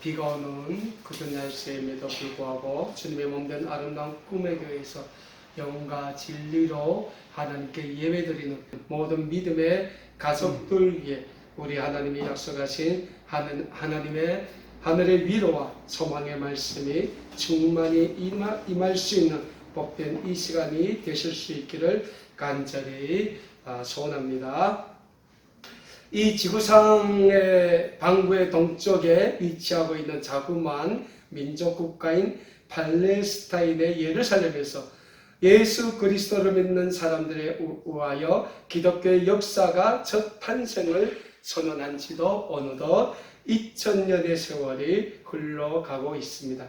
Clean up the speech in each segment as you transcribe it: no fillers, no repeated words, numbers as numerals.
비가 오는 그런 날씨임에도 불구하고 주님의 몸된 아름다운 꿈의 교회에서 영과 진리로 하나님께 예배드리는 모든 믿음의 가족들 위해 우리 하나님이 약속하신 하나님의 하늘의 위로와 소망의 말씀이 충만히 임할 수 있는 복된 이 시간이 되실 수 있기를 간절히 소원합니다. 이 지구상의 방구의 동쪽에 위치하고 있는 자그마한 민족 국가인 팔레스타인의 예루살렘에서 예수 그리스도를 믿는 사람들에 의하여 기독교의 역사가 첫 탄생을 선언한 지도 어느덧 2000년의 세월이 흘러가고 있습니다.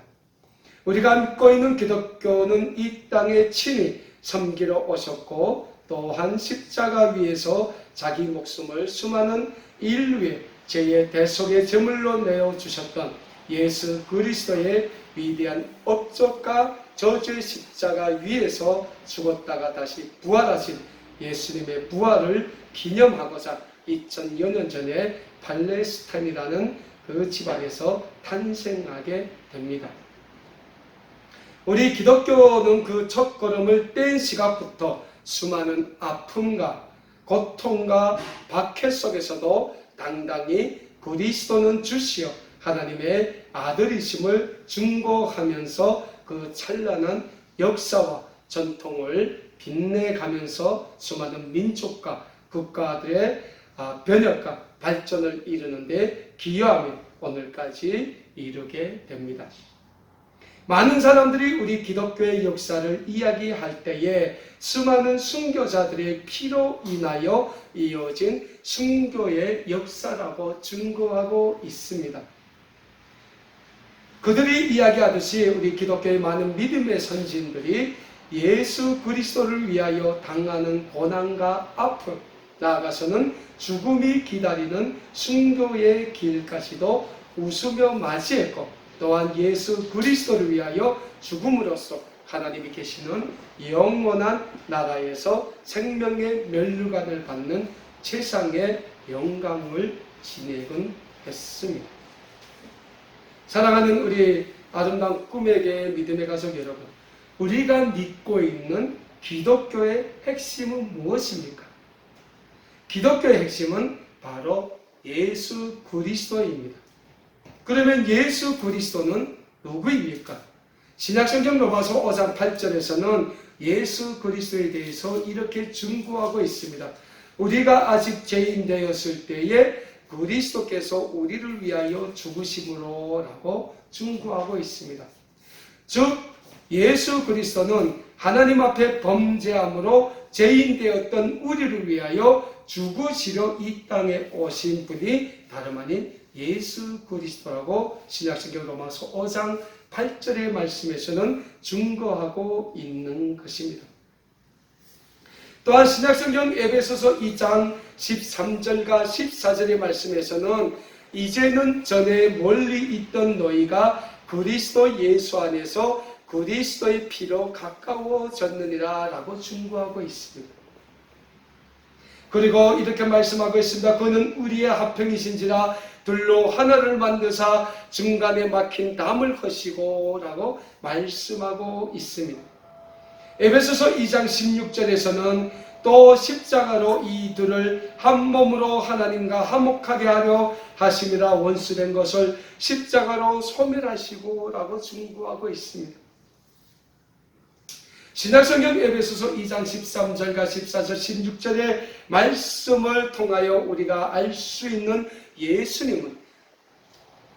우리가 믿고 있는 기독교는 이 땅에 친히 섬기러 오셨고 또한 십자가 위에서 자기 목숨을 수많은 인류의 죄의 대속의 제물로 내어주셨던 예수 그리스도의 위대한 업적과 저주의 십자가 위에서 죽었다가 다시 부활하신 예수님의 부활을 기념하고자 2000여 년 전에 팔레스타인이라는 그 지방에서 탄생하게 됩니다. 우리 기독교는 그 첫걸음을 뗀 시각부터 수많은 아픔과 고통과 박해 속에서도 당당히 그리스도는 주시어 하나님의 아들이심을 증거하면서 그 찬란한 역사와 전통을 빛내가면서 수많은 민족과 국가들의 변혁과 발전을 이루는데 기여하며 오늘까지 이르게 됩니다. 많은 사람들이 우리 기독교의 역사를 이야기할 때에 수많은 순교자들의 피로 인하여 이어진 순교의 역사라고 증거하고 있습니다. 그들이 이야기하듯이 우리 기독교의 많은 믿음의 선진들이 예수 그리스도를 위하여 당하는 고난과 아픔, 나아가서는 죽음이 기다리는 순교의 길까지도 웃으며 맞이했고 또한 예수 그리스도를 위하여 죽음으로써 하나님이 계시는 영원한 나라에서 생명의 면류관을 받는 최상의 영광을 지내곤 했습니다. 사랑하는 우리 아름다운 꿈에게 믿음의 가족 여러분, 우리가 믿고 있는 기독교의 핵심은 무엇입니까? 기독교의 핵심은 바로 예수 그리스도입니다. 그러면 예수 그리스도는 누구입니까? 신약성경 로마서 5장 8절에서는 예수 그리스도에 대해서 이렇게 증거하고 있습니다. 우리가 아직 죄인 되었을 때에 그리스도께서 우리를 위하여 죽으심으로 라고 증거하고 있습니다. 즉 예수 그리스도는 하나님 앞에 범죄함으로 죄인 되었던 우리를 위하여 죽으시려 이 땅에 오신 분이 다름 아닌 예수 그리스도라고 신약성경 로마서 5장 8절의 말씀에서는 증거하고 있는 것입니다. 또한 신약성경 에베소서 2장 13절과 14절의 말씀에서는 이제는 전에 멀리 있던 너희가 그리스도 예수 안에서 그리스도의 피로 가까워졌느니라 라고 증거하고 있습니다. 그리고 이렇게 말씀하고 있습니다. 그는 우리의 합평이신지라 둘로 하나를 만드사 중간에 막힌 담을 허시고 라고 말씀하고 있습니다. 에베소서 2장 16절에서는 또 십자가로 이들을 한 몸으로 하나님과 화목하게 하려 하심이라 원수된 것을 십자가로 소멸하시고 라고 증거하고 있습니다. 신약성경 에베소서 2장 13절과 14절 16절의 말씀을 통하여 우리가 알 수 있는 예수님은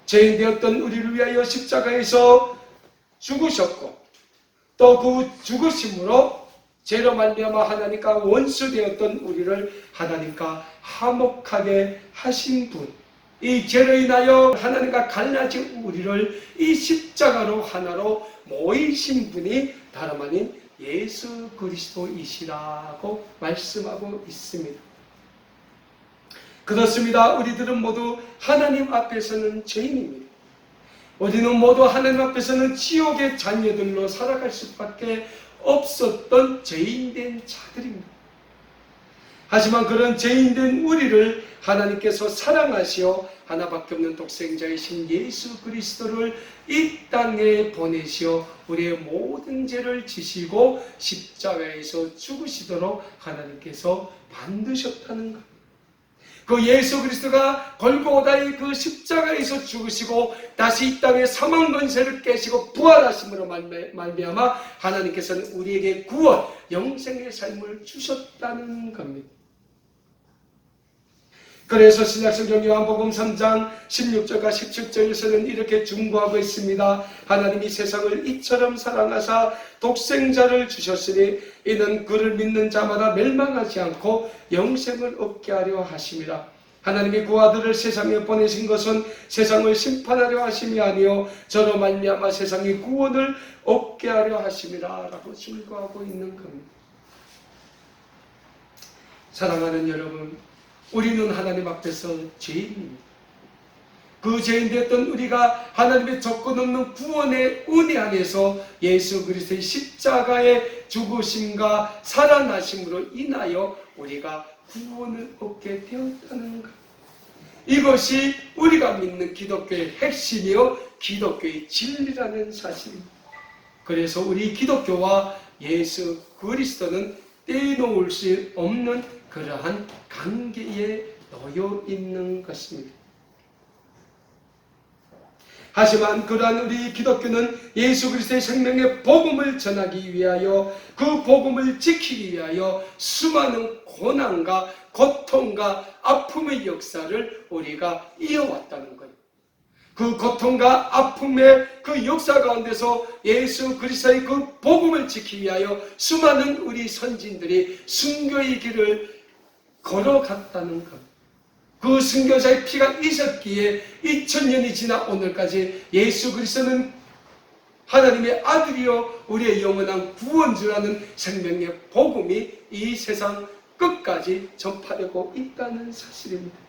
죄인 되었던 우리를 위하여 십자가에서 죽으셨고 또 그 죽으심으로 죄로 말미암아 하나님과 원수 되었던 우리를 하나님과 화목하게 하신 분, 이 죄로 인하여 하나님과 갈라진 우리를 이 십자가로 하나로 모이신 분이 다름 아닌 예수 그리스도이시라고 말씀하고 있습니다. 그렇습니다. 우리들은 모두 하나님 앞에서는 죄인입니다. 우리는 모두 하나님 앞에서는 지옥의 자녀들로 살아갈 수밖에 없었던 죄인된 자들입니다. 하지만 그런 죄인된 우리를 하나님께서 사랑하시어 하나밖에 없는 독생자이신 예수 그리스도를 이 땅에 보내시어 우리의 모든 죄를 지시고 십자가에서 죽으시도록 하나님께서 만드셨다는 것. 그 예수 그리스도가 골고다의 그 십자가에서 죽으시고 다시 이 땅에 사망 권세를 깨시고 부활하심으로 말미암아 하나님께서는 우리에게 구원, 영생의 삶을 주셨다는 겁니다. 그래서 신약성경 요한복음 3장 16절과 17절에서는 이렇게 중보하고 있습니다. 하나님이 세상을 이처럼 사랑하사 독생자를 주셨으니 이는 그를 믿는 자마다 멸망하지 않고 영생을 얻게 하려 하심이라. 하나님이 그 아들을 세상에 보내신 것은 세상을 심판하려 하심이 아니요 저로 말미암아 세상의 구원을 얻게 하려 하심이라 라고 중보하고 있는 겁니다. 사랑하는 여러분, 우리는 하나님 앞에서 죄인입니다. 그 죄인 됐던 우리가 하나님의 조건 없는 구원의 은혜 안에서 예수 그리스도의 십자가의 죽으심과 살아나심으로 인하여 우리가 구원을 얻게 되었다는 것. 이것이 우리가 믿는 기독교의 핵심이요 기독교의 진리라는 사실입니다. 그래서 우리 기독교와 예수 그리스도는 떼놓을 수 없는 그러한 관계에 놓여 있는 것입니다. 하지만 그러한 우리 기독교는 예수 그리스도의 생명의 복음을 전하기 위하여 그 복음을 지키기 위하여 수많은 고난과 고통과 아픔의 역사를 우리가 이어왔다는 거예요. 그 고통과 아픔의 그 역사 가운데서 예수 그리스도의 그 복음을 지키기 위하여 수많은 우리 선진들이 순교의 길을 걸어갔다는 것. 그 순교자의 피가 있었기에 2000년이 지나 오늘까지 예수 그리스도는 하나님의 아들이요 우리의 영원한 구원주라는 생명의 복음이 이 세상 끝까지 전파되고 있다는 사실입니다.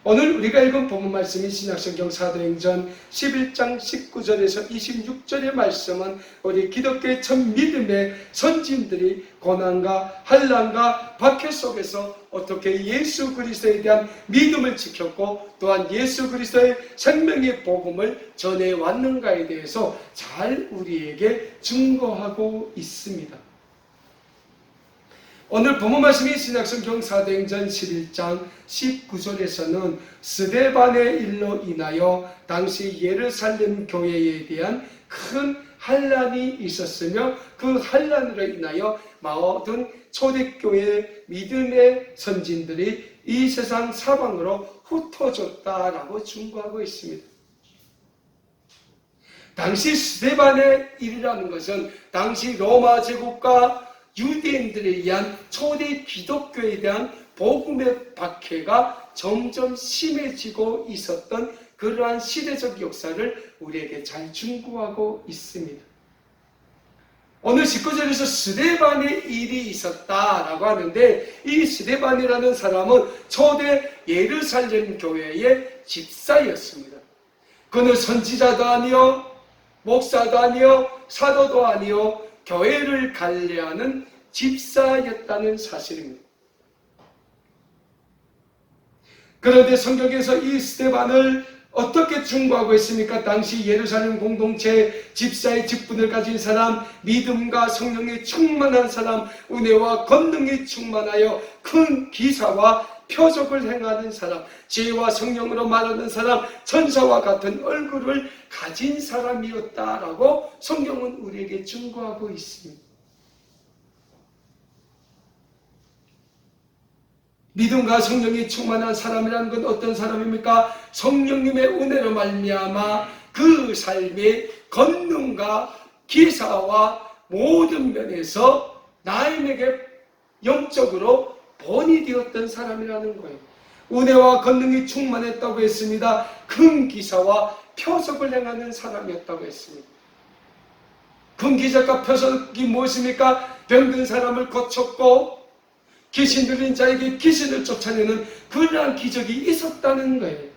오늘 우리가 읽은 본문 말씀이 신약성경 사도행전 11장 19절에서 26절의 말씀은 우리 기독교의 첫 믿음의 선진들이 고난과 환난과 박해 속에서 어떻게 예수 그리스도에 대한 믿음을 지켰고 또한 예수 그리스도의 생명의 복음을 전해왔는가에 대해서 잘 우리에게 증거하고 있습니다. 오늘 본문 말씀이 신약성경 사도행전 11장 19절에서는 스데반의 일로 인하여 당시 예루살렘 교회에 대한 큰 환란이 있었으며 그 환란으로 인하여 모든 초대교회 믿음의 선진들이 이 세상 사방으로 흩어졌다라고 증거하고 있습니다. 당시 스데반의 일이라는 것은 당시 로마 제국과 유대인들에 의한 초대 기독교에 대한 복음의 박해가 점점 심해지고 있었던 그러한 시대적 역사를 우리에게 잘 증거하고 있습니다. 오늘 19절에서 스데반의 일이 있었다라고 하는데 이 스데반이라는 사람은 초대 예루살렘 교회의 집사였습니다. 그는 선지자도 아니요 목사도 아니요 사도도 아니요 교회를 관리하는 집사였다는 사실입니다. 그런데 성경에서 이 스데반을 어떻게 증거하고 있습니까? 당시 예루살렘 공동체 집사의 직분을 가진 사람, 믿음과 성령에 충만한 사람, 은혜와 권능이 충만하여 큰 기사와 표적을 행하는 사람, 지혜와 성령으로 말하는 사람, 천사와 같은 얼굴을 가진 사람이었다라고 성경은 우리에게 증거하고 있습니다. 믿음과 성령이 충만한 사람이라는 건 어떤 사람입니까? 성령님의 은혜로 말미암아 그 삶의 권능과 기사와 모든 면에서 나인에게 영적으로 본이 되었던 사람이라는 거예요. 은혜와 권능이 충만했다고 했습니다. 큰 기사와 표적을 행하는 사람이었다고 했습니다. 큰 기적과 표적이 무엇입니까? 병든 사람을 고쳤고 귀신 들린 자에게 귀신을 쫓아내는 그러한 기적이 있었다는 거예요.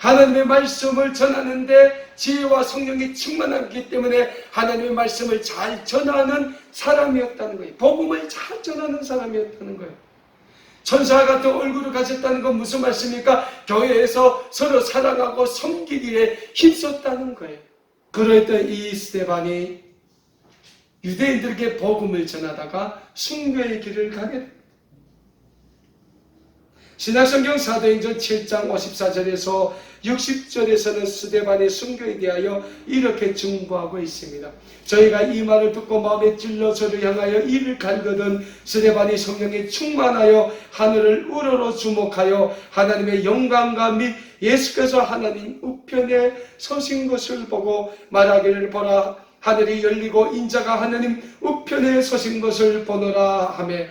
하나님의 말씀을 전하는데 지혜와 성령이 충만하기 때문에 하나님의 말씀을 잘 전하는 사람이었다는 거예요. 복음을 잘 전하는 사람이었다는 거예요. 천사와 같은 얼굴을 가졌다는 건 무슨 말씀입니까? 교회에서 서로 사랑하고 섬기기에 힘썼다는 거예요. 그랬던 이 스데반이 유대인들에게 복음을 전하다가 순교의 길을 가게 됩니다. 신약성경 사도행전 7장 54절에서 60절에서는 스데반의 순교에 대하여 이렇게 증거하고 있습니다. 저희가 이 말을 듣고 마음에 찔러 저를 향하여 이를 갈거든 스데반이 성령에 충만하여 하늘을 우러러 주목하여 하나님의 영광과 및 예수께서 하나님 우편에 서신 것을 보고 말하기를 보라 하늘이 열리고 인자가 하나님 우편에 서신 것을 보노라 하며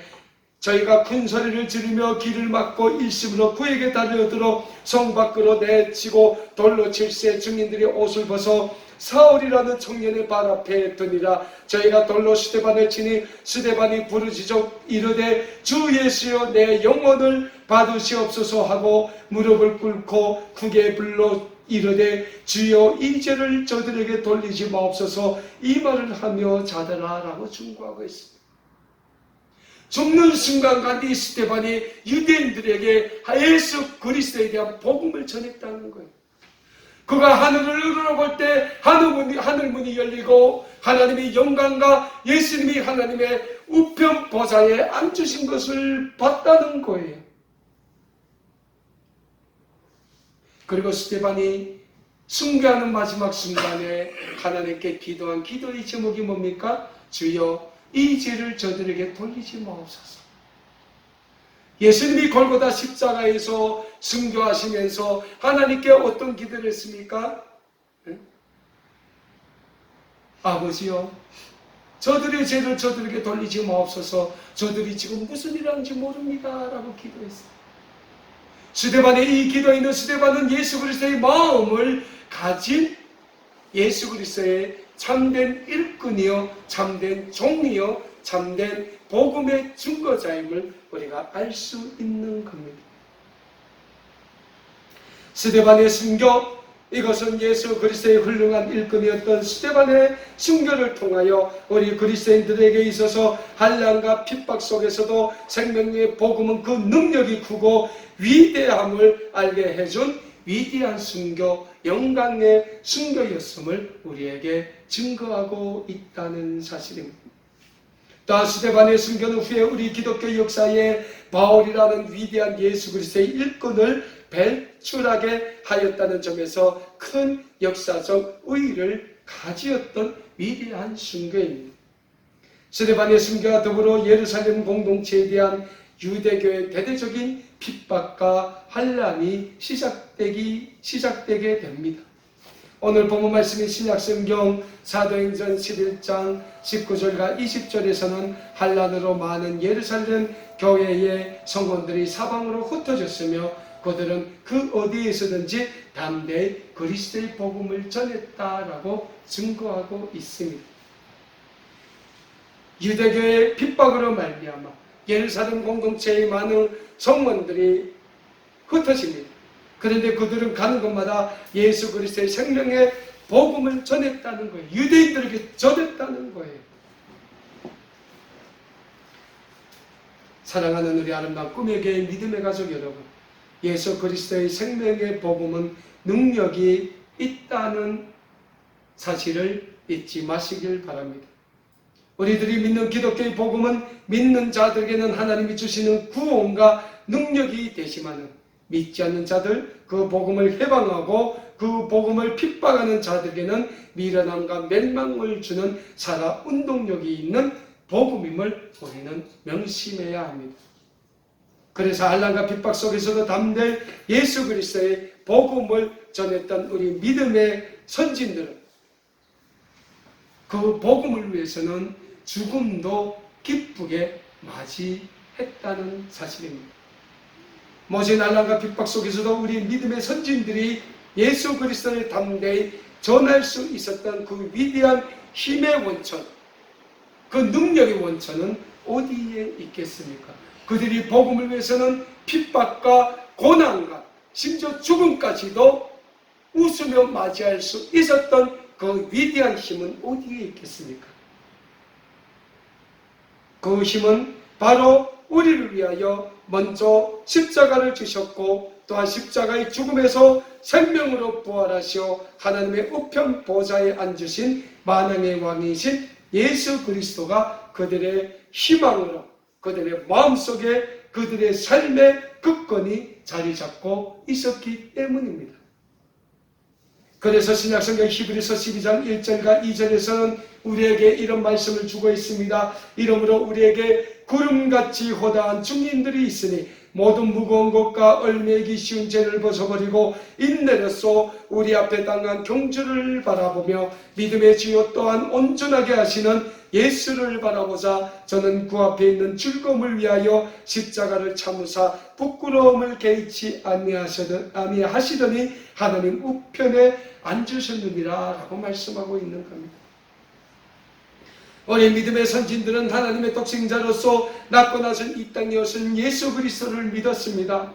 저희가 큰 소리를 지르며 길을 막고 일심으로 그에게 달려들어 성 밖으로 내치고 돌로 칠세 증인들이 옷을 벗어 사울이라는 청년의 발 앞에 드니라. 저희가 돌로 스데반을 치니 스데반이 부르짖어 이르되 주 예수여 내 영혼을 받으시옵소서 하고 무릎을 꿇고 크게 불러 이르되 주여 이 죄를 저들에게 돌리지 마옵소서 이 말을 하며 자더라 라고 충고하고 있습니다. 죽는 순간까지 이 스데반이 유대인들에게 예수 그리스도에 대한 복음을 전했다는 거예요. 그가 하늘을 우러볼 때 하늘문이 열리고 하나님의 영광과 예수님이 하나님의 우편 보좌에 앉으신 것을 봤다는 거예요. 그리고 스데반이 순교하는 마지막 순간에 하나님께 기도한 기도의 제목이 뭡니까? 주여 이 죄를 저들에게 돌리지 마옵소서. 예수님이 골고다 십자가에서 순교하시면서 하나님께 어떤 기도를 했습니까? 아버지요 저들의 죄를 저들에게 돌리지 마옵소서. 저들이 지금 무슨 일 하는지 모릅니다 라고 기도했어요. 스데반의 이 기도에 있는 스데반은 예수 그리스도의 마음을 가진 예수 그리스도의 참된 일꾼이요 참된 종이요 참된 복음의 증거자임을 우리가 알 수 있는 겁니다. 스데반의 순교, 이것은 예수 그리스도의 훌륭한 일꾼이었던 스데반의 순교를 통하여 우리 그리스도인들에게 있어서 환난과 핍박 속에서도 생명의 복음은 그 능력이 크고 위대함을 알게 해준 위대한 순교, 영광의 순교였음을 우리에게 증거하고 있다는 사실입니다. 또 스데반의 순교는 후에 우리 기독교 역사에 바울이라는 위대한 예수 그리스도의 일꾼을 배출하게 하였다는 점에서 큰 역사적 의의를 가지었던 위대한 순교입니다. 스데반의 순교와 더불어 예루살렘 공동체에 대한 유대교의 대대적인 핍박과 환난이 시작되게 됩니다. 오늘 본문 말씀인 신약성경 사도행전 11장 19절과 20절에서는 환난으로 많은 예루살렘 교회의 성원들이 사방으로 흩어졌으며 그들은 그 어디에서든지 담대히 그리스도의 복음을 전했다라고 증거하고 있습니다. 유대교의 핍박으로 말미암아 예루살렘 공동체의 많은 성원들이 흩어집니다. 그런데 그들은 가는 곳마다 예수 그리스도의 생명의 복음을 전했다는 거예요. 유대인들에게 전했다는 거예요. 사랑하는 우리 아름다운 꿈의 교회 믿음의 가족 여러분, 예수 그리스도의 생명의 복음은 능력이 있다는 사실을 잊지 마시길 바랍니다. 우리들이 믿는 기독교의 복음은 믿는 자들에게는 하나님이 주시는 구원과 능력이 되지만은 믿지 않는 자들, 그 복음을 해방하고 그 복음을 핍박하는 자들에게는 미련함과 멸망을 주는 살아 운동력이 있는 복음임을 우리는 명심해야 합니다. 그래서 환난과 핍박 속에서도 담대히 예수 그리스도의 복음을 전했던 우리 믿음의 선진들은 그 복음을 위해서는 죽음도 기쁘게 맞이했다는 사실입니다. 모진 환난과 핍박 속에서도 우리 믿음의 선진들이 예수 그리스도를 담대히 전할 수 있었던 그 위대한 힘의 원천, 그 능력의 원천은 어디에 있겠습니까? 그들이 복음을 위해서는 핍박과 고난과 심지어 죽음까지도 웃으며 맞이할 수 있었던 그 위대한 힘은 어디에 있겠습니까? 그 힘은 바로 우리를 위하여 먼저 십자가를 지셨고 또한 십자가의 죽음에서 생명으로 부활하시어 하나님의 우편 보좌에 앉으신 만왕의 왕이신 예수 그리스도가 그들의 희망으로 그들의 마음속에 그들의 삶의 굳건히 자리 잡고 있었기 때문입니다. 그래서 신약성경 히브리서 12장 1절과 2절에서는 우리에게 이런 말씀을 주고 있습니다. 이러므로 우리에게 구름같이 호다한 증인들이 있으니 모든 무거운 것과 얼매기 쉬운 죄를 벗어버리고 인내로써 우리 앞에 당한 경주를 바라보며 믿음의 주요 또한 온전하게 하시는 예수를 바라보자 저는 그 앞에 있는 즐거움을 위하여 십자가를 참으사 부끄러움을 개의치 아니하시더니 하나님 우편에 앉으셨느니라 라고 말씀하고 있는 겁니다. 우리 믿음의 선진들은 하나님의 독생자로서 낳고 나선 이 땅에 오신 예수 그리스도를 믿었습니다.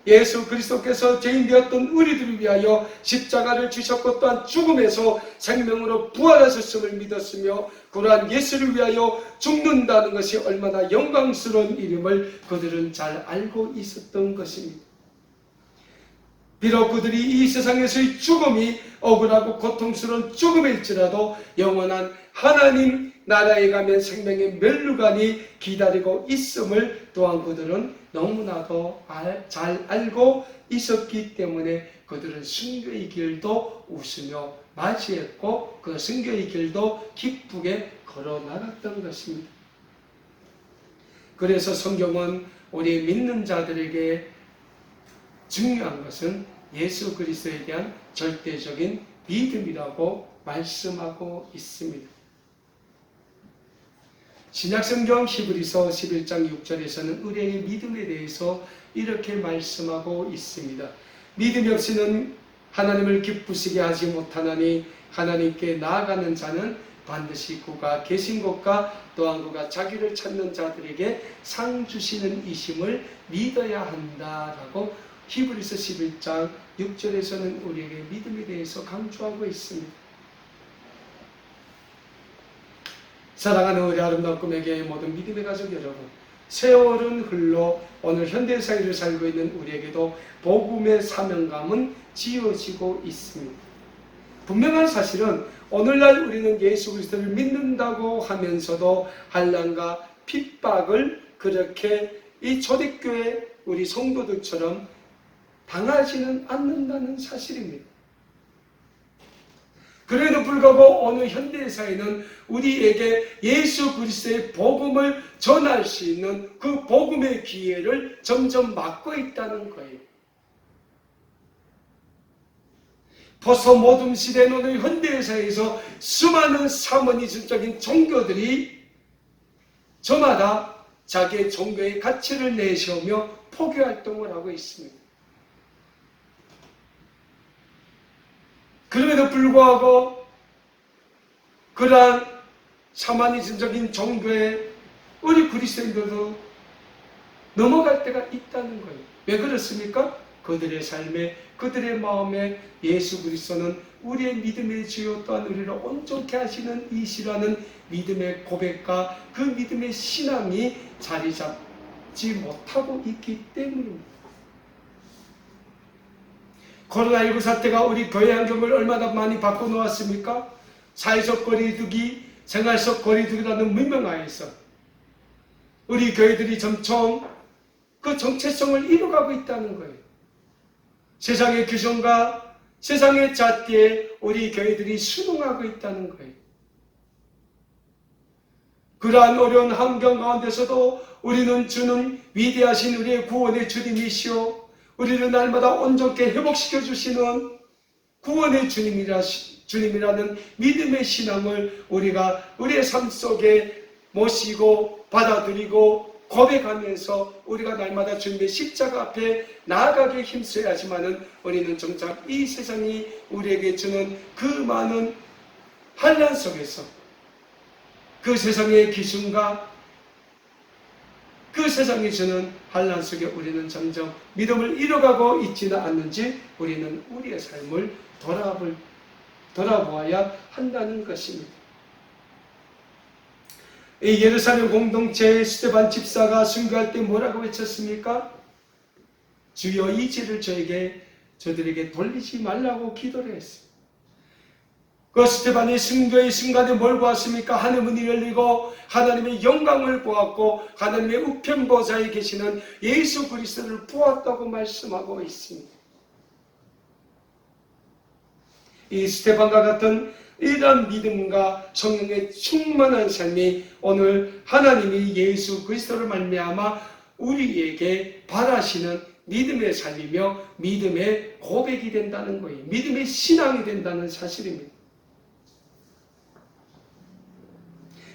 예수 그리스도께서 죄인 되었던 우리들을 위하여 십자가를 지셨고 또한 죽음에서 생명으로 부활하셨음을 믿었으며 그러한 예수를 위하여 죽는다는 것이 얼마나 영광스러운 일임을 그들은 잘 알고 있었던 것입니다. 비록 그들이 이 세상에서의 죽음이 억울하고 고통스러운 죽음일지라도 영원한 하나님 나라에 가면 생명의 멸류관이 기다리고 있음을 또한 그들은 너무나도 잘 알고 있었기 때문에 그들은 순교의 길도 웃으며 맞이했고 그 순교의 길도 기쁘게 걸어 나갔던 것입니다. 그래서 성경은 우리 믿는 자들에게 중요한 것은 예수 그리스도에 대한 절대적인 믿음이라고 말씀하고 있습니다. 신약성경 히브리서 11장 6절에서는 우리의 믿음에 대해서 이렇게 말씀하고 있습니다. 믿음이 없이는 하나님을 기쁘시게 하지 못하나니 하나님께 나아가는 자는 반드시 그가 계신 것과 또한 그가 자기를 찾는 자들에게 상 주시는 이심을 믿어야 한다라고 히브리서 11장 6절에서는 우리에게 믿음에 대해서 강조하고 있습니다. 사랑하는 우리 아름다운 꿈에게 모든 믿음의 가족 여러분, 세월은 흘러 오늘 현대사회를 살고 있는 우리에게도 복음의 사명감은 지어지고 있습니다. 분명한 사실은 오늘날 우리는 예수 그리스도를 믿는다고 하면서도 환난과 핍박을 그렇게 이 초대교회 우리 성도들처럼 당하지는 않는다는 사실입니다. 그래도 불구하고 오늘 현대사회는 우리에게 예수 그리스도의 복음을 전할 수 있는 그 복음의 기회를 점점 막고 있다는 거예요. 포스모덤 시대는 오늘 현대사회에서 수많은 사모니즘적인 종교들이 저마다 자기의 종교의 가치를 내세우며 포교 활동을 하고 있습니다. 그럼에도 불구하고 그러한 샤머니즘적인 종교에 우리 그리스도인들도 넘어갈 때가 있다는 거예요. 왜 그렇습니까? 그들의 삶에 그들의 마음에 예수 그리스도는 우리의 믿음의 주요 또한 우리를 온전케 하시는 이시라는 믿음의 고백과 그 믿음의 신앙이 자리 잡지 못하고 있기 때문입니다. 코로나19 사태가 우리 교회 환경을 얼마나 많이 바꿔놓았습니까? 사회적 거리두기, 생활적 거리두기라는 문명하에서 우리 교회들이 점점 그 정체성을 잃어가고 있다는 거예요. 세상의 규정과 세상의 잣대에 우리 교회들이 순응하고 있다는 거예요. 그러한 어려운 환경 가운데서도 우리는 주는 위대하신 우리의 구원의 주님이시오, 우리를 날마다 온전케 회복시켜 주시는 구원의 주님이라는 믿음의 신앙을 우리가 우리의 삶 속에 모시고 받아들이고 고백하면서 우리가 날마다 주님의 십자가 앞에 나아가게 힘써야 하지만은 우리는 정작 이 세상이 우리에게 주는 그 많은 환난 속에서 그 세상의 기준과 그 세상이 주는 환난 속에 우리는 점점 믿음을 잃어가고 있지는 않는지 우리는 우리의 삶을 돌아보아야 한다는 것입니다. 이 예루살렘 공동체의 스데반 집사가 순교할 때 뭐라고 외쳤습니까? 주여 이 죄를 저들에게 돌리지 말라고 기도를 했습니다. 그 스데반이 순교의 순간에 뭘 보았습니까? 하늘문이 열리고 하나님의 영광을 보았고 하나님의 우편보좌에 계시는 예수 그리스도를 보았다고 말씀하고 있습니다. 이 스데반과 같은 이러한 믿음과 성령의 충만한 삶이 오늘 하나님이 예수 그리스도를 말미암아 우리에게 바라시는 믿음의 삶이며 믿음의 고백이 된다는 거예요. 믿음의 신앙이 된다는 사실입니다.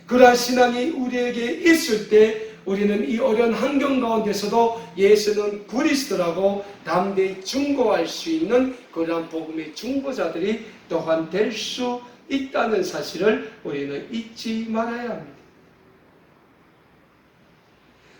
그러한 신앙이 우리에게 있을 때 우리는 이 어려운 환경 가운데서도 예수는 그리스도라고 담대히 증거할 수 있는 그러한 복음의 증거자들이 또한 될 수 있다는 사실을 우리는 잊지 말아야 합니다.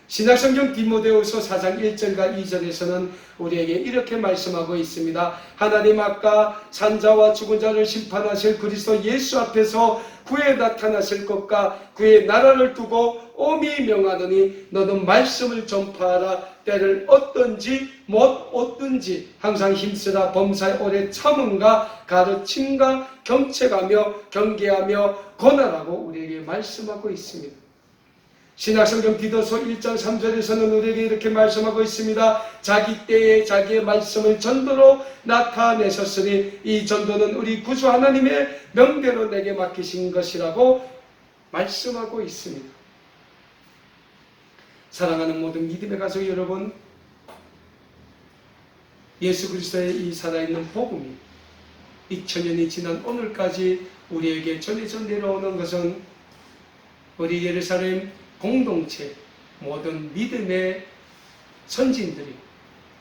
신약성경 디모데후서 4장 1절과 2절에서는 우리에게 이렇게 말씀하고 있습니다. 하나님 아까 산자와 죽은 자를 심판하실 그리스도 예수 앞에서 그의 나타나실 것과 그의 나라를 두고 엄히 명하노니 너는 말씀을 전파하라. 때를 얻든지 못 얻든지 항상 힘쓰라. 범사에 오래 참음과 가르침과 경책하며 경계하며 권하라고 우리에게 말씀하고 있습니다. 신약성경 디도서 1장 3절에서는 우리에게 이렇게 말씀하고 있습니다. 자기 때에 자기의 말씀을 전도로 나타내셨으니 이 전도는 우리 구주 하나님의 명대로 내게 맡기신 것이라고 말씀하고 있습니다. 사랑하는 모든 믿음의 가족 여러분, 예수 그리스도의 이 살아있는 복음이 2000년이 지난 오늘까지 우리에게 전해져 내려오는 것은 우리 예루살렘 공동체 모든 믿음의 선진들이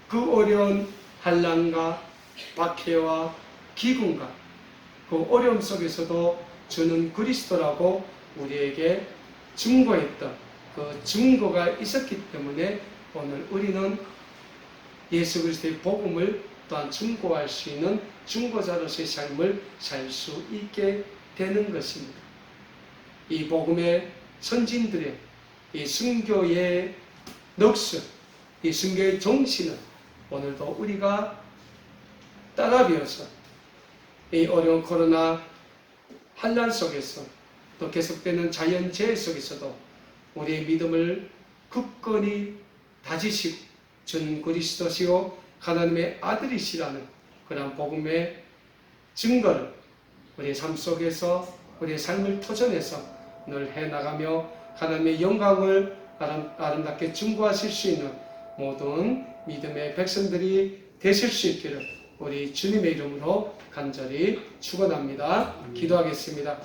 그 어려운 환난과 박해와 기근과 그 어려움 속에서도 주는 그리스도라고 우리에게 증거했던 그 증거가 있었기 때문에 오늘 우리는 예수 그리스도의 복음을 또한 증거할 수 있는 증거자로서의 삶을 살 수 있게 되는 것입니다. 이 복음의 선진들의 이 순교의 넋을, 이 순교의 정신을 오늘도 우리가 따라 배워서 이 어려운 코로나 환난 속에서 또 계속되는 자연재해 속에서도 우리의 믿음을 굳건히 다지시고 전 그리스도시요 하나님의 아들이시라는 그런 복음의 증거를 우리의 삶 속에서 우리의 삶을 터전해서 늘 해나가며 하나님의 영광을 아름답게 증거하실 수 있는 모든 믿음의 백성들이 되실 수 있기를 우리 주님의 이름으로 간절히 축원합니다. 기도하겠습니다.